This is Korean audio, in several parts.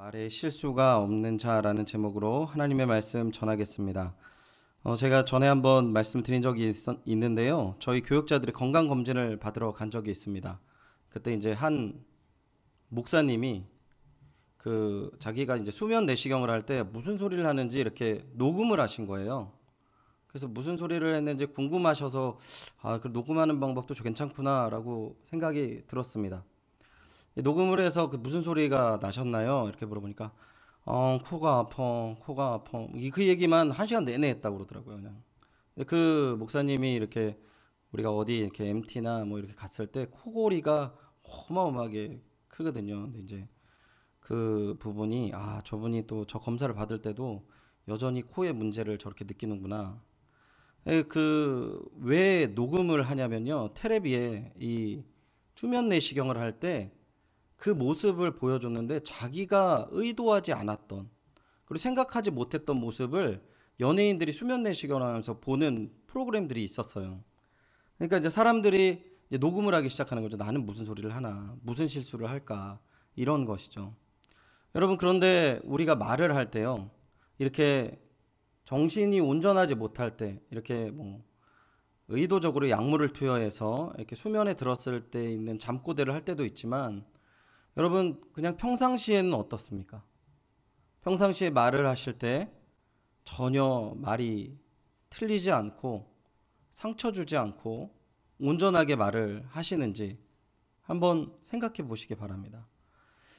말에 실수가 없는 자라는 제목으로 하나님의 말씀 전하겠습니다. 제가 전에 한번 말씀드린 적이 있는데요. 저희 교육자들이 건강검진을 받으러 간 적이 있습니다. 그때 이제 한 목사님이 자기가 이제 수면 내시경을 할 때 무슨 소리를 하는지 이렇게 녹음을 하신 거예요. 그래서 무슨 소리를 했는지 궁금하셔서 그 녹음하는 방법도 괜찮구나라고 생각이 들었습니다. 녹음을 해서 무슨 소리가 나셨나요? 이렇게 물어보니까 코가 아파, 코가 아파. 그 얘기만 1시간 내내 했다고 그러더라고요. 그냥. 그 목사님이 이렇게 우리가 어디 이렇게 MT나 뭐 이렇게 갔을 때 코골이가 어마어마하게 크거든요. 근데 이제 그 부분이 저분이 또 저 검사를 받을 때도 여전히 코의 문제를 저렇게 느끼는구나. 왜 녹음을 하냐면요. 테레비에 이 수면 내시경을 할 때 그 모습을 보여줬는데 자기가 의도하지 않았던 그리고 생각하지 못했던 모습을 연예인들이 수면 내시경을 하면서 보는 프로그램들이 있었어요. 그러니까 이제 사람들이 이제 녹음을 하기 시작하는 거죠. 나는 무슨 소리를 하나, 무슨 실수를 할까, 이런 것이죠. 여러분, 그런데 우리가 말을 할 때요, 이렇게 정신이 온전하지 못할 때, 이렇게 뭐 의도적으로 약물을 투여해서 이렇게 수면에 들었을 때 있는 잠꼬대를 할 때도 있지만, 여러분 그냥 평상시에는 어떻습니까? 평상시에 말을 하실 때 전혀 말이 틀리지 않고 상처 주지 않고 온전하게 말을 하시는지 한번 생각해 보시기 바랍니다.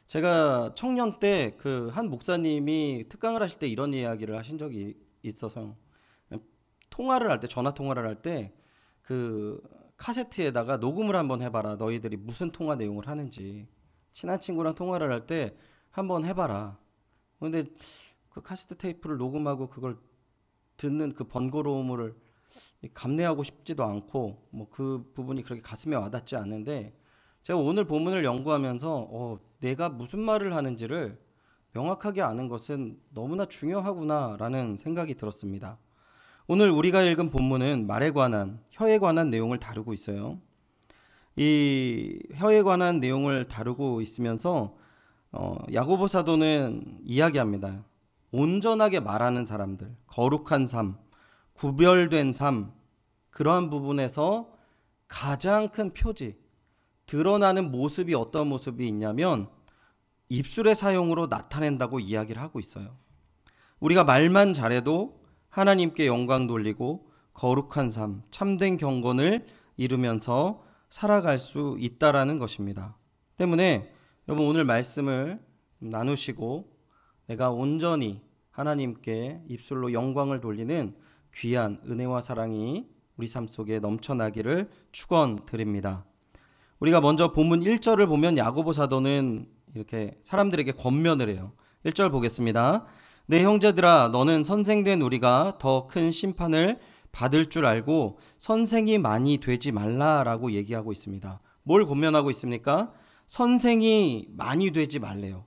제가 청년 때 한 목사님이 특강을 하실 때 이런 이야기를 하신 적이 있어서, 통화를 할 때, 전화 통화를 할 때 카세트에다가 녹음을 한번 해봐라. 너희들이 무슨 통화 내용을 하는지. 친한 친구랑 통화를 할 때 한번 해봐라. 근데 그 카세트 테이프를 녹음하고 그걸 듣는 그 번거로움을 감내하고 싶지도 않고 뭐 그 부분이 그렇게 가슴에 와닿지 않는데, 제가 오늘 본문을 연구하면서 내가 무슨 말을 하는지를 명확하게 아는 것은 너무나 중요하구나라는 생각이 들었습니다. 오늘 우리가 읽은 본문은 말에 관한, 혀에 관한 내용을 다루고 있어요. 이 혀에 관한 내용을 다루고 있으면서 야고보 사도는 이야기합니다. 온전하게 말하는 사람들, 거룩한 삶, 구별된 삶, 그러한 부분에서 가장 큰 표지, 드러나는 모습이 어떤 모습이 있냐면 입술의 사용으로 나타낸다고 이야기를 하고 있어요. 우리가 말만 잘해도 하나님께 영광 돌리고 거룩한 삶, 참된 경건을 이루면서 살아갈 수 있다라는 것입니다. 때문에 여러분, 오늘 말씀을 나누시고 내가 온전히 하나님께 입술로 영광을 돌리는 귀한 은혜와 사랑이 우리 삶 속에 넘쳐나기를 축원드립니다. 우리가 먼저 본문 1절을 보면 야고보 사도는 이렇게 사람들에게 권면을 해요. 1절 보겠습니다. 내 형제들아, 너는 선생된 우리가 더 큰 심판을 받을 줄 알고 선생이 많이 되지 말라라고 얘기하고 있습니다. 뭘 권면하고 있습니까? 선생이 많이 되지 말래요.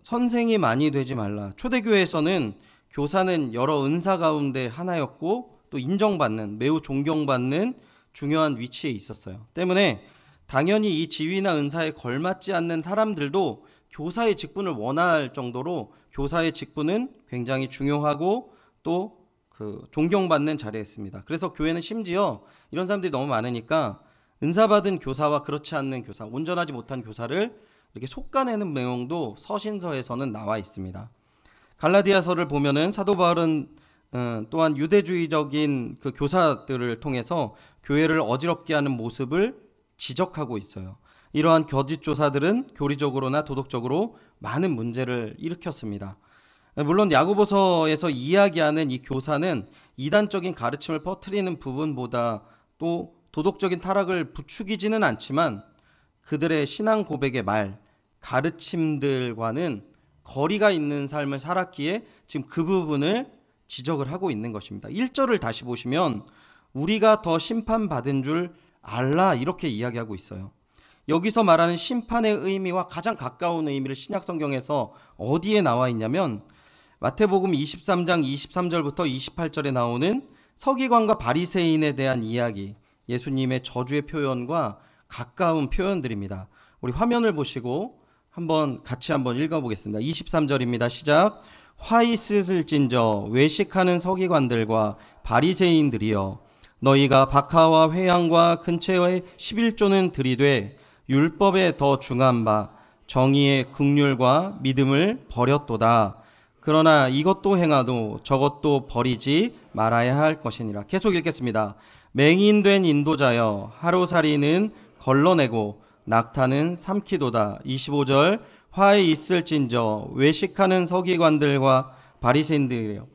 선생이 많이 되지 말라. 초대교회에서는 교사는 여러 은사 가운데 하나였고 또 인정받는, 매우 존경받는 중요한 위치에 있었어요. 때문에 당연히 이 지위나 은사에 걸맞지 않는 사람들도 교사의 직분을 원할 정도로 교사의 직분은 굉장히 중요하고 또 존경받는 자리에 있습니다. 그래서 교회는 심지어 이런 사람들이 너무 많으니까 은사받은 교사와 그렇지 않는 교사, 온전하지 못한 교사를 이렇게 솎아내는 내용도 서신서에서는 나와 있습니다. 갈라디아서를 보면은 사도 바울은 또한 유대주의적인 그 교사들을 통해서 교회를 어지럽게 하는 모습을 지적하고 있어요. 이러한 거짓 교사들은 교리적으로나 도덕적으로 많은 문제를 일으켰습니다. 물론 야고보서에서 이야기하는 이 교사는 이단적인 가르침을 퍼뜨리는 부분보다 또 도덕적인 타락을 부추기지는 않지만 그들의 신앙 고백의 말, 가르침들과는 거리가 있는 삶을 살았기에 지금 그 부분을 지적을 하고 있는 것입니다. 1절을 다시 보시면 우리가 더 심판받은 줄 알라, 이렇게 이야기하고 있어요. 여기서 말하는 심판의 의미와 가장 가까운 의미를 신약성경에서 어디에 나와 있냐면 마태복음 23장 23절부터 28절에 나오는 서기관과 바리새인에 대한 이야기, 예수님의 저주의 표현과 가까운 표현들입니다. 우리 화면을 보시고 같이 한번 읽어보겠습니다. 23절입니다. 시작. 화 있으실진저 외식하는 서기관들과 바리새인들이여 너희가 박하와 회향과 근처의 11조는 들이되 율법에 더 중한 바 정의의 긍휼과 믿음을 버렸도다. 그러나 이것도 행하도 저것도 버리지 말아야 할 것이니라. 계속 읽겠습니다. 맹인된 인도자여 하루살이는 걸러내고 낙타는 삼키도다. 25절 화에 있을진저 외식하는 서기관들과 바리새인들이여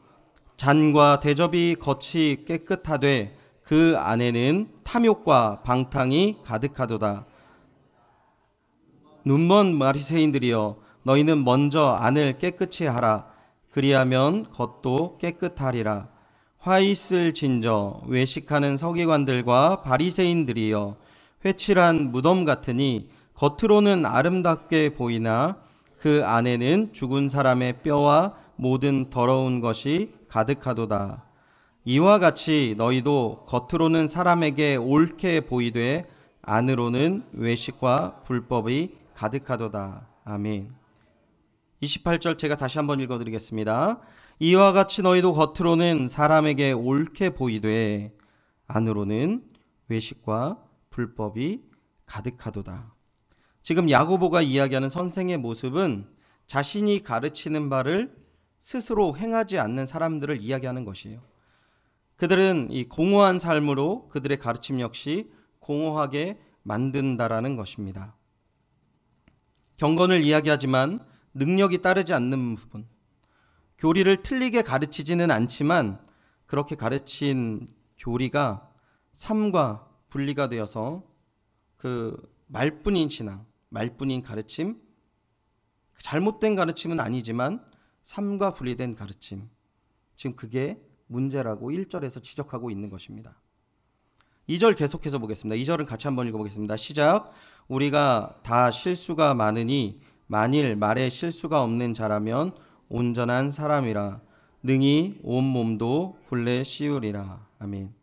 잔과 대접이 겉이 깨끗하되 그 안에는 탐욕과 방탕이 가득하도다. 눈먼 바리새인들이여 너희는 먼저 안을 깨끗이 하라. 그리하면 겉도 깨끗하리라. 화 있을진저 외식하는 서기관들과 바리새인들이여 회칠한 무덤 같으니 겉으로는 아름답게 보이나 그 안에는 죽은 사람의 뼈와 모든 더러운 것이 가득하도다. 이와 같이 너희도 겉으로는 사람에게 옳게 보이되 안으로는 외식과 불법이 가득하도다. 아멘. 28절 제가 다시 한번 읽어드리겠습니다. 이와 같이 너희도 겉으로는 사람에게 옳게 보이되 안으로는 외식과 불법이 가득하도다. 지금 야고보가 이야기하는 선생의 모습은 자신이 가르치는 바를 스스로 행하지 않는 사람들을 이야기하는 것이에요. 그들은 이 공허한 삶으로 그들의 가르침 역시 공허하게 만든다라는 것입니다. 경건을 이야기하지만 능력이 따르지 않는 부분, 교리를 틀리게 가르치지는 않지만 그렇게 가르친 교리가 삶과 분리가 되어서 그 말뿐인 신앙, 말뿐인 가르침, 잘못된 가르침은 아니지만 삶과 분리된 가르침, 지금 그게 문제라고 1절에서 지적하고 있는 것입니다. 2절 계속해서 보겠습니다. 2절은 같이 한번 읽어보겠습니다. 시작. 우리가 다 실수가 많으니 만일 말에 실수가 없는 자라면 온전한 사람이라 능히 온 몸도 굴레 씌우리라. 아멘.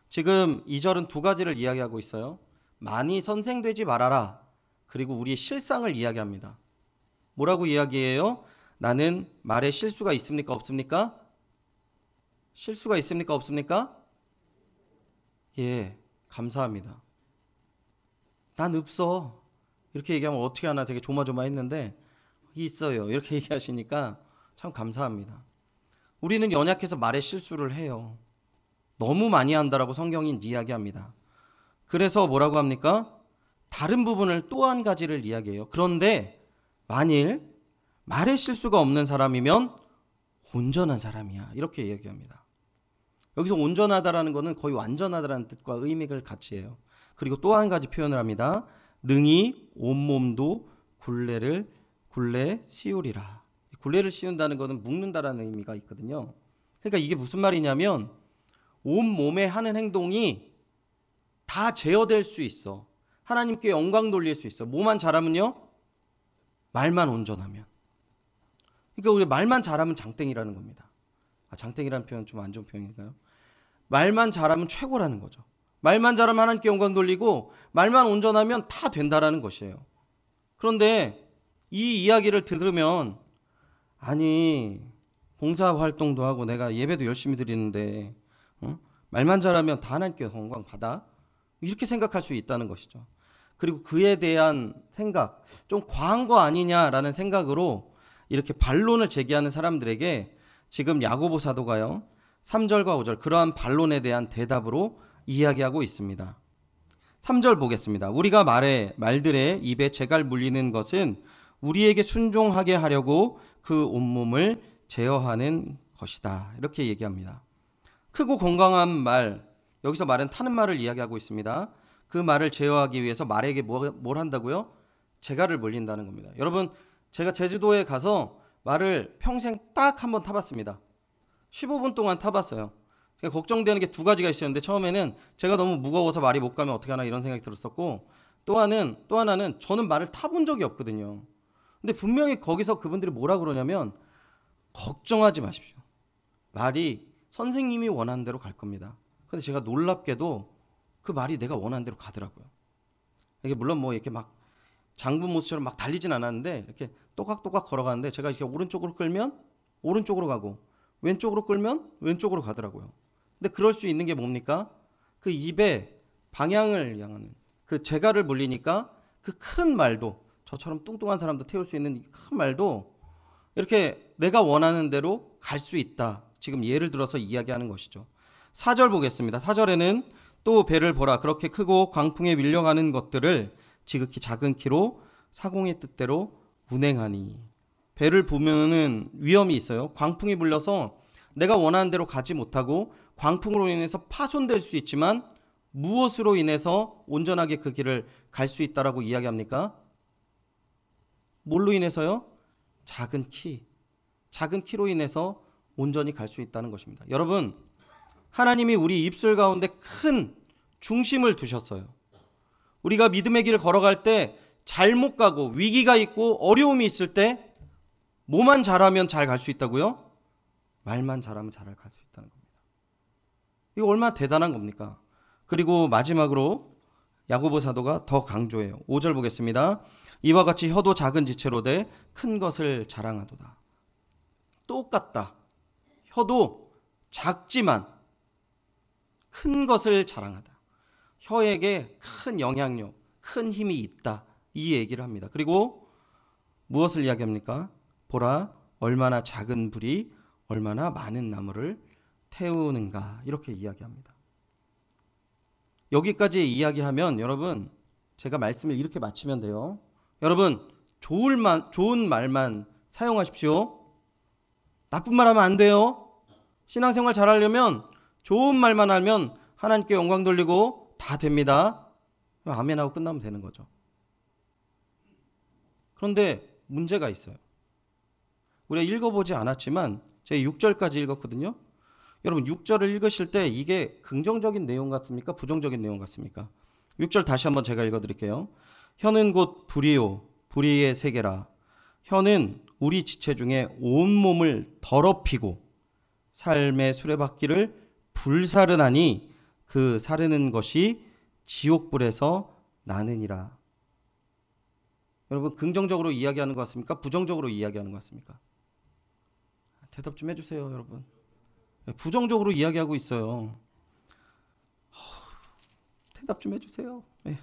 지금 2절은 두 가지를 이야기하고 있어요. 많이 선생되지 말아라. 그리고 우리의 실상을 이야기합니다. 뭐라고 이야기해요? 나는 말에 실수가 있습니까? 없습니까? 실수가 있습니까? 없습니까? 예, 감사합니다. 난 없어. 이렇게 얘기하면 어떻게 하나 되게 조마조마했는데 있어요. 이렇게 얘기하시니까 참 감사합니다. 우리는 연약해서 말에 실수를 해요. 너무 많이 한다라고 성경이 이야기합니다. 그래서 뭐라고 합니까? 다른 부분을 또 한 가지를 이야기해요. 그런데 만일 말에 실수가 없는 사람이면 온전한 사람이야. 이렇게 이야기합니다. 여기서 온전하다라는 것은 거의 완전하다라는 뜻과 의미를 같이 해요. 그리고 또 한 가지 표현을 합니다. 능히 온몸도 굴레 씌우리라. 굴레를 씌운다는 것은 묶는다라는 의미가 있거든요. 그러니까 이게 무슨 말이냐면 온몸에 하는 행동이 다 제어될 수 있어. 하나님께 영광 돌릴 수 있어. 뭐만 잘하면요? 말만 온전하면. 그러니까 우리 말만 잘하면 장땡이라는 겁니다. 장땡이라는 표현 좀 안 좋은 표현인가요? 말만 잘하면 최고라는 거죠. 말만 잘하면 하나님께 영광 돌리고 말만 온전하면 다 된다라는 것이에요. 그런데 이 이야기를 들으면 아니 봉사활동도 하고 내가 예배도 열심히 드리는데 말만 잘하면 다 하나님께 영광 받아? 이렇게 생각할 수 있다는 것이죠. 그리고 그에 대한 생각, 좀 과한 거 아니냐라는 생각으로 이렇게 반론을 제기하는 사람들에게 지금 야고보 사도가요 3절과 5절 그러한 반론에 대한 대답으로 이야기하고 있습니다. 3절 보겠습니다. 우리가 말들의 입에 재갈 물리는 것은 우리에게 순종하게 하려고 그 온몸을 제어하는 것이다. 이렇게 얘기합니다. 크고 건강한 말, 여기서 말은 타는 말을 이야기하고 있습니다. 그 말을 제어하기 위해서 말에게 뭘 한다고요? 재갈을 물린다는 겁니다. 여러분, 제가 제주도에 가서 말을 평생 딱 한 번 타봤습니다. 15분 동안 타봤어요. 걱정되는 게 두 가지가 있었는데 처음에는 제가 너무 무거워서 말이 못 가면 어떻게 하나 이런 생각이 들었었고 또 하나는 저는 말을 타본 적이 없거든요. 근데 분명히 거기서 그분들이 뭐라 그러냐면 걱정하지 마십시오. 말이 선생님이 원하는 대로 갈 겁니다. 근데 제가 놀랍게도 그 말이 내가 원하는 대로 가더라고요. 이게 물론 뭐 이렇게 막 장군 모습처럼 막 달리진 않았는데 이렇게 또각또각 걸어가는데 제가 이렇게 오른쪽으로 끌면 오른쪽으로 가고 왼쪽으로 끌면 왼쪽으로 가더라고요. 근데 그럴 수 있는 게 뭡니까? 그 입에 방향을 향하는 그 재갈을 물리니까 그 큰 말도, 저처럼 뚱뚱한 사람도 태울 수 있는 큰 말도 이렇게 내가 원하는 대로 갈 수 있다. 지금 예를 들어서 이야기하는 것이죠. 4절 보겠습니다. 4절에는 또 배를 보라. 그렇게 크고 광풍에 밀려가는 것들을 지극히 작은 키로 사공의 뜻대로 운행하니. 배를 보면은 위험이 있어요. 광풍이 불려서 내가 원하는 대로 가지 못하고 광풍으로 인해서 파손될 수 있지만 무엇으로 인해서 온전하게 그 길을 갈 수 있다라고 이야기합니까? 뭘로 인해서요? 작은 키. 작은 키로 인해서 온전히 갈 수 있다는 것입니다. 여러분, 하나님이 우리 입술 가운데 큰 중심을 두셨어요. 우리가 믿음의 길을 걸어갈 때 잘못 가고 위기가 있고 어려움이 있을 때 뭐만 잘하면 잘 갈 수 있다고요? 말만 잘하면 잘 갈 수 있다는 겁니다. 이거 얼마나 대단한 겁니까? 그리고 마지막으로 야고보 사도가 더 강조해요. 5절 보겠습니다. 이와 같이 혀도 작은 지체로 돼 큰 것을 자랑하도다. 똑같다. 혀도 작지만 큰 것을 자랑하다. 혀에게 큰 영향력, 큰 힘이 있다. 이 얘기를 합니다. 그리고 무엇을 이야기합니까? 보라, 얼마나 작은 불이 얼마나 많은 나무를 태우는가. 이렇게 이야기합니다. 여기까지 이야기하면 여러분, 제가 말씀을 이렇게 마치면 돼요. 여러분, 좋은 말만 사용하십시오. 나쁜 말 하면 안 돼요. 신앙생활 잘하려면 좋은 말만 하면 하나님께 영광 돌리고 다 됩니다. 아멘하고 끝나면 되는 거죠. 그런데 문제가 있어요. 우리가 읽어보지 않았지만 제가 6절까지 읽었거든요. 여러분 6절을 읽으실 때 이게 긍정적인 내용 같습니까? 부정적인 내용 같습니까? 6절 다시 한번 제가 읽어드릴게요. 혀는 곧 불이요 불의의 세계라. 혀는 우리 지체 중에 온몸을 더럽히고 삶의 수레바퀴를 불사르나니 그 사르는 것이 지옥불에서 나느니라. 여러분 긍정적으로 이야기하는 것 같습니까? 부정적으로 이야기하는 것 같습니까? 대답 좀 해주세요, 여러분. 부정적으로 이야기하고 있어요. 대답 좀 해주세요. 네.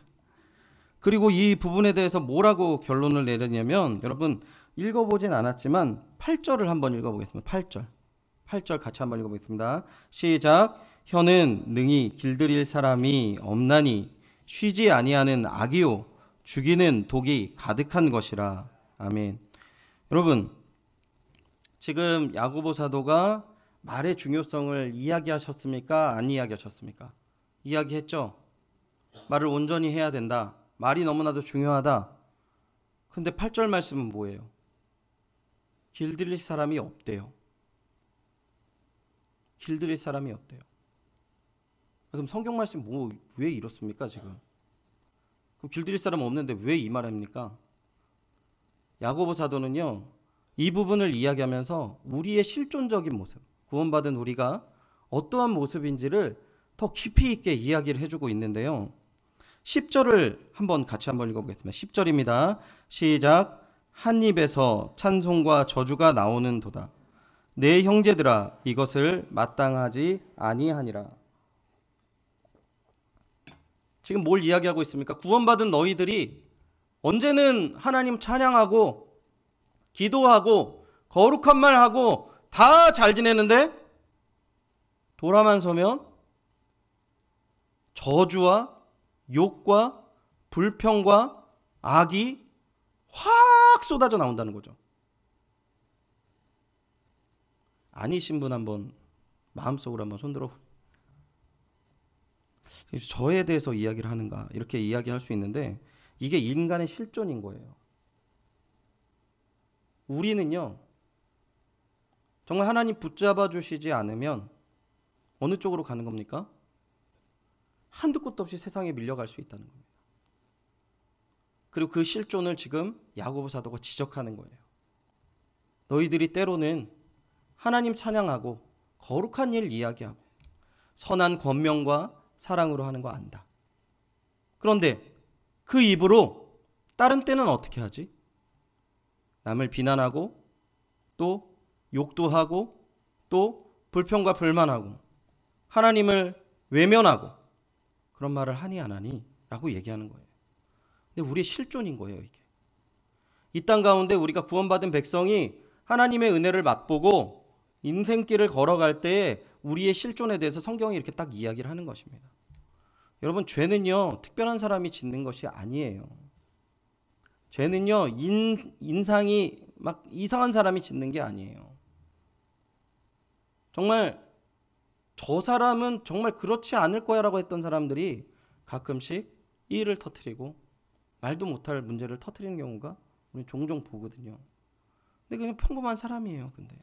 그리고 이 부분에 대해서 뭐라고 결론을 내렸냐면 여러분 읽어보진 않았지만 8절을 한번 읽어보겠습니다. 8절 같이 한번 읽어보겠습니다. 시작. 혀는 능히 길들일 사람이 없나니 쉬지 아니하는 악이요 죽이는 독이 가득한 것이라. 아멘. 여러분 지금 야고보 사도가 말의 중요성을 이야기하셨습니까? 안 이야기하셨습니까? 이야기했죠. 말을 온전히 해야 된다. 말이 너무나도 중요하다. 근데 8절 말씀은 뭐예요? 길들일 사람이 없대요. 길들일 사람이 없대요. 그럼 성경 말씀 왜 이렇습니까 지금? 그럼 길들일 사람 없는데 왜 이 말입니까? 야고보 사도는요. 이 부분을 이야기하면서 우리의 실존적인 모습, 구원받은 우리가 어떠한 모습인지를 더 깊이 있게 이야기를 해주고 있는데요. 10절을 같이 한번 읽어보겠습니다. 10절입니다. 시작. 한 입에서 찬송과 저주가 나오는 도다. 내 형제들아 이것을 마땅하지 아니하니라. 지금 뭘 이야기하고 있습니까? 구원받은 너희들이 언제는 하나님 찬양하고 기도하고 거룩한 말하고 다 잘 지내는데 돌아만 서면 저주와 욕과 불평과 악이 확 쏟아져 나온다는 거죠. 아니신 분 한번 마음속으로 한번 손들어. 저에 대해서 이야기를 하는가 이렇게 이야기할 수 있는데 이게 인간의 실존인 거예요. 우리는요 정말 하나님 붙잡아 주시지 않으면 어느 쪽으로 가는 겁니까? 한두 곳도 없이 세상에 밀려갈 수 있다는 겁니다. 그리고 그 실존을 지금 야고보 사도가 지적하는 거예요. 너희들이 때로는 하나님 찬양하고 거룩한 일 이야기하고 선한 권명과 사랑으로 하는 거 안다. 그런데 그 입으로 다른 때는 어떻게 하지? 남을 비난하고 또 욕도 하고 또 불평과 불만하고 하나님을 외면하고 그런 말을 하니 안 하니? 라고 얘기하는 거예요. 근데 우리의 실존인 거예요, 이게. 이 땅 가운데 우리가 구원받은 백성이 하나님의 은혜를 맛보고 인생길을 걸어갈 때에 우리의 실존에 대해서 성경이 이렇게 딱 이야기를 하는 것입니다. 여러분, 죄는요, 특별한 사람이 짓는 것이 아니에요. 죄는요, 인상이 막 이상한 사람이 짓는 게 아니에요. 정말 저 사람은 정말 그렇지 않을 거야 라고 했던 사람들이 가끔씩 일을 터뜨리고 말도 못할 문제를 터뜨리는 경우가 우리 종종 보거든요. 근데 그냥 평범한 사람이에요. 근데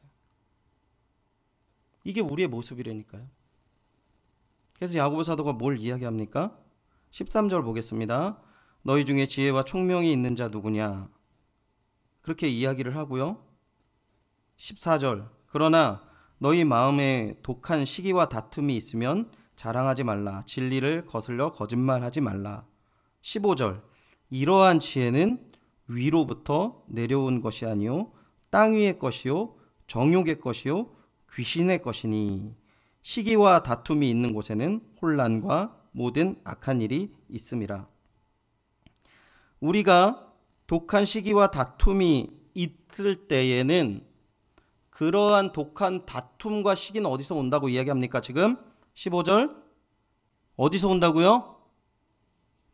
이게 우리의 모습이라니까요. 그래서 야고보 사도가 뭘 이야기합니까? 13절 보겠습니다. 너희 중에 지혜와 총명이 있는 자 누구냐? 그렇게 이야기를 하고요. 14절 그러나 너희 마음에 독한 시기와 다툼이 있으면 자랑하지 말라. 진리를 거슬려 거짓말하지 말라. 15절 이러한 지혜는 위로부터 내려온 것이 아니요 땅 위의 것이요 정욕의 것이요 귀신의 것이니 시기와 다툼이 있는 곳에는 혼란과 모든 악한 일이 있음이라. 우리가 독한 시기와 다툼이 있을 때에는 그러한 독한 다툼과 시기는 어디서 온다고 이야기합니까? 지금 15절 어디서 온다고요?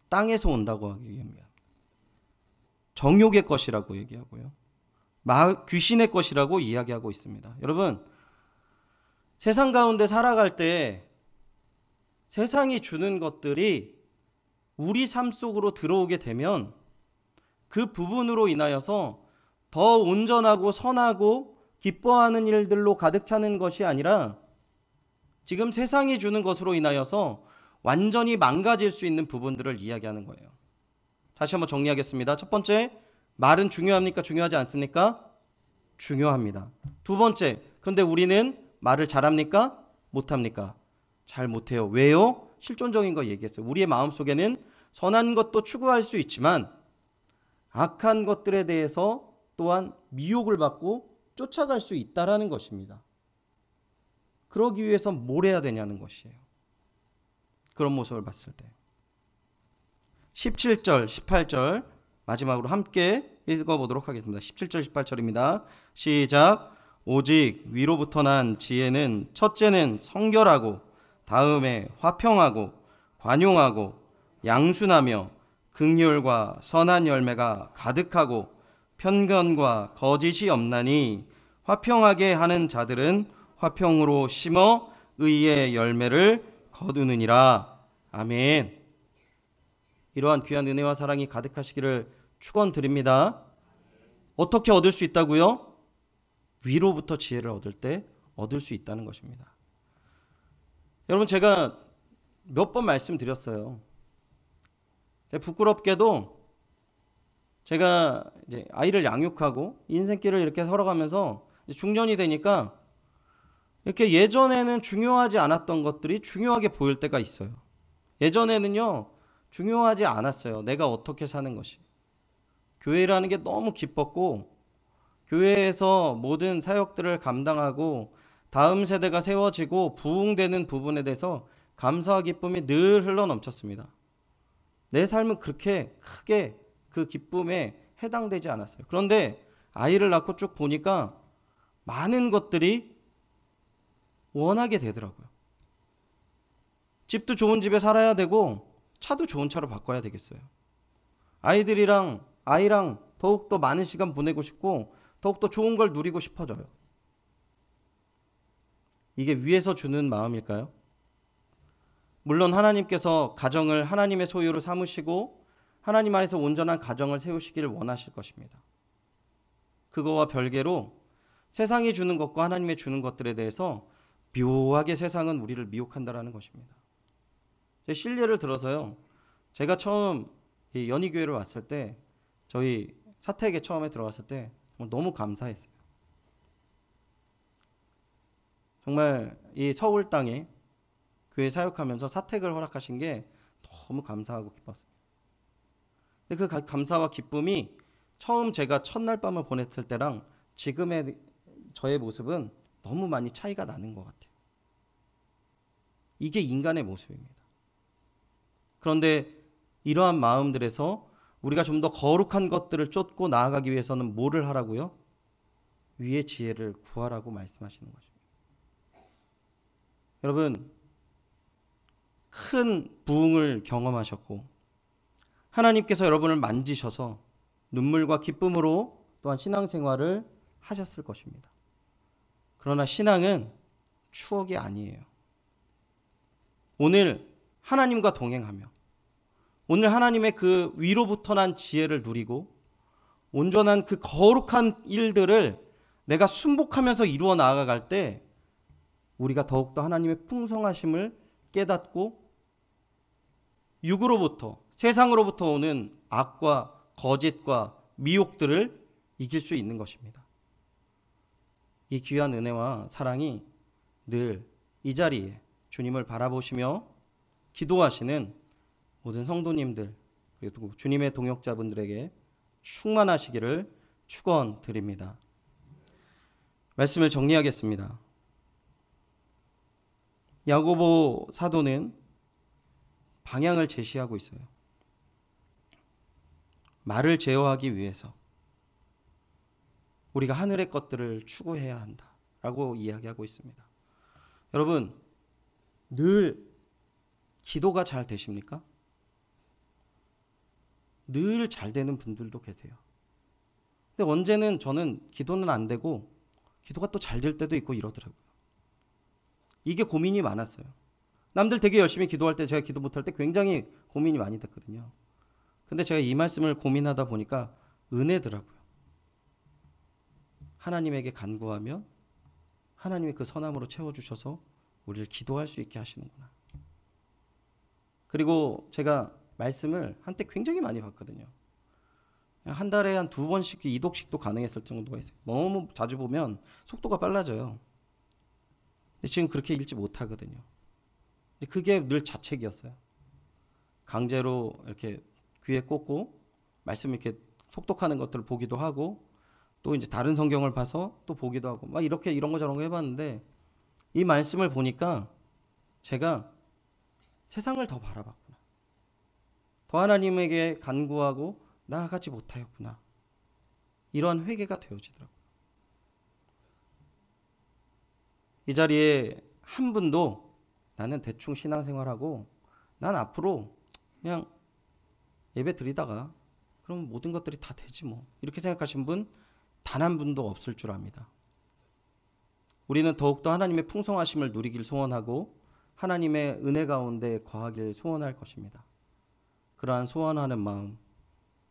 땅에서 온다고 얘기합니다. 정욕의 것이라고 얘기하고요. 귀신의 것이라고 이야기하고 있습니다. 여러분, 세상 가운데 살아갈 때 세상이 주는 것들이 우리 삶 속으로 들어오게 되면 그 부분으로 인하여서 더 온전하고 선하고 기뻐하는 일들로 가득 차는 것이 아니라 지금 세상이 주는 것으로 인하여서 완전히 망가질 수 있는 부분들을 이야기하는 거예요. 다시 한번 정리하겠습니다. 첫 번째, 말은 중요합니까? 중요하지 않습니까? 중요합니다. 두 번째, 근데 우리는 말을 잘합니까? 못합니까? 잘 못해요. 왜요? 실존적인 거 얘기했어요. 우리의 마음속에는 선한 것도 추구할 수 있지만 악한 것들에 대해서 또한 미혹을 받고 쫓아갈 수 있다라는 것입니다. 그러기 위해서 뭘 해야 되냐는 것이에요. 그런 모습을 봤을 때 17절, 18절 마지막으로 함께 읽어보도록 하겠습니다. 17절, 18절입니다. 시작. 오직 위로부터 난 지혜는 첫째는 성결하고 다음에 화평하고 관용하고 양순하며 긍휼과 선한 열매가 가득하고 편견과 거짓이 없나니 화평하게 하는 자들은 화평으로 심어 의의 열매를 거두느니라. 아멘. 이러한 귀한 은혜와 사랑이 가득하시기를 축원드립니다. 어떻게 얻을 수 있다고요? 위로부터 지혜를 얻을 때 얻을 수 있다는 것입니다. 여러분, 제가 몇 번 말씀드렸어요. 부끄럽게도 제가 이제 아이를 양육하고 인생길을 이렇게 걸어가면서 중년이 되니까 이렇게 예전에는 중요하지 않았던 것들이 중요하게 보일 때가 있어요. 예전에는요, 중요하지 않았어요. 내가 어떻게 사는 것이. 교회라는 게 너무 기뻤고 교회에서 모든 사역들을 감당하고 다음 세대가 세워지고 부흥되는 부분에 대해서 감사와 기쁨이 늘 흘러넘쳤습니다. 내 삶은 그렇게 크게 그 기쁨에 해당되지 않았어요. 그런데 아이를 낳고 쭉 보니까 많은 것들이 원하게 되더라고요. 집도 좋은 집에 살아야 되고 차도 좋은 차로 바꿔야 되겠어요. 아이랑 더욱더 많은 시간 보내고 싶고 더욱더 좋은 걸 누리고 싶어져요. 이게 위에서 주는 마음일까요? 물론 하나님께서 가정을 하나님의 소유로 삼으시고 하나님 안에서 온전한 가정을 세우시기를 원하실 것입니다. 그거와 별개로 세상이 주는 것과 하나님의 주는 것들에 대해서 묘하게 세상은 우리를 미혹한다라는 것입니다. 제 실례를 들어서요. 제가 처음 이 연희교회를 왔을 때 저희 사택에 처음에 들어갔을 때 너무 감사했어요. 정말 이 서울 땅에 교회 사역하면서 사택을 허락하신 게 너무 감사하고 기뻤어요. 근데 그 감사와 기쁨이 처음 제가 첫날 밤을 보냈을 때랑 지금의 저의 모습은 너무 많이 차이가 나는 것 같아요. 이게 인간의 모습입니다. 그런데 이러한 마음들에서 우리가 좀 더 거룩한 것들을 쫓고 나아가기 위해서는 뭐를 하라고요? 위의 지혜를 구하라고 말씀하시는 것입니다. 여러분, 큰 부흥을 경험하셨고 하나님께서 여러분을 만지셔서 눈물과 기쁨으로 또한 신앙생활을 하셨을 것입니다. 그러나 신앙은 추억이 아니에요. 오늘 하나님과 동행하며 오늘 하나님의 그 위로부터 난 지혜를 누리고 온전한 그 거룩한 일들을 내가 순복하면서 이루어 나아갈 때 우리가 더욱더 하나님의 풍성하심을 깨닫고 육으로부터 세상으로부터 오는 악과 거짓과 미혹들을 이길 수 있는 것입니다. 이 귀한 은혜와 사랑이 늘 이 자리에 주님을 바라보시며 기도하시는 모든 성도님들 그리고 주님의 동역자분들에게 충만하시기를 축원드립니다. 말씀을 정리하겠습니다. 야고보 사도는 방향을 제시하고 있어요. 말을 제어하기 위해서 우리가 하늘의 것들을 추구해야 한다라고 이야기하고 있습니다. 여러분, 늘 기도가 잘 되십니까? 늘 잘 되는 분들도 계세요. 근데 언제는 저는 기도는 안 되고 기도가 또 잘 될 때도 있고 이러더라고요. 이게 고민이 많았어요. 남들 되게 열심히 기도할 때 제가 기도 못할 때 굉장히 고민이 많이 됐거든요. 근데 제가 이 말씀을 고민하다 보니까 은혜더라고요. 하나님에게 간구하면 하나님이 그 선함으로 채워주셔서 우리를 기도할 수 있게 하시는구나. 그리고 제가 말씀을 한때 굉장히 많이 봤거든요. 한 달에 한 2번씩 이독씩도 가능했을 정도가 있어요. 너무 자주 보면 속도가 빨라져요. 근데 지금 그렇게 읽지 못하거든요. 근데 그게 늘 자책이었어요. 강제로 이렇게 귀에 꽂고 말씀 이렇게 속독하는 것들을 보기도 하고 또 이제 다른 성경을 봐서 또 보기도 하고 막 이렇게 이런 거 저런 거 해봤는데 이 말씀을 보니까 제가 세상을 더 바라봤구나. 더 하나님에게 간구하고 나아가지 못하였구나. 이러한 회개가 되어지더라고요. 이 자리에 한 분도 나는 대충 신앙생활하고 난 앞으로 그냥 예배 드리다가 그럼 모든 것들이 다 되지 뭐 이렇게 생각하신 분 단 한 분도 없을 줄 압니다. 우리는 더욱더 하나님의 풍성하심을 누리길 소원하고 하나님의 은혜 가운데 거하길 소원할 것입니다. 그러한 소원하는 마음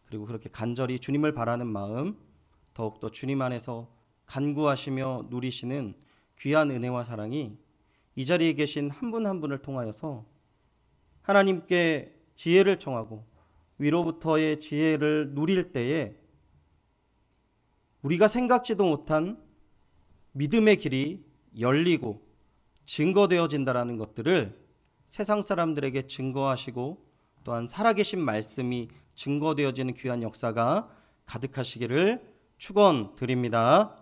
그리고 그렇게 간절히 주님을 바라는 마음 더욱더 주님 안에서 간구하시며 누리시는 귀한 은혜와 사랑이 이 자리에 계신 한 분 한 분을 통하여서 하나님께 지혜를 청하고 위로부터의 지혜를 누릴 때에 우리가 생각지도 못한 믿음의 길이 열리고 증거되어진다라는 것들을 세상 사람들에게 증거하시고 또한 살아계신 말씀이 증거되어지는 귀한 역사가 가득하시기를 축원드립니다.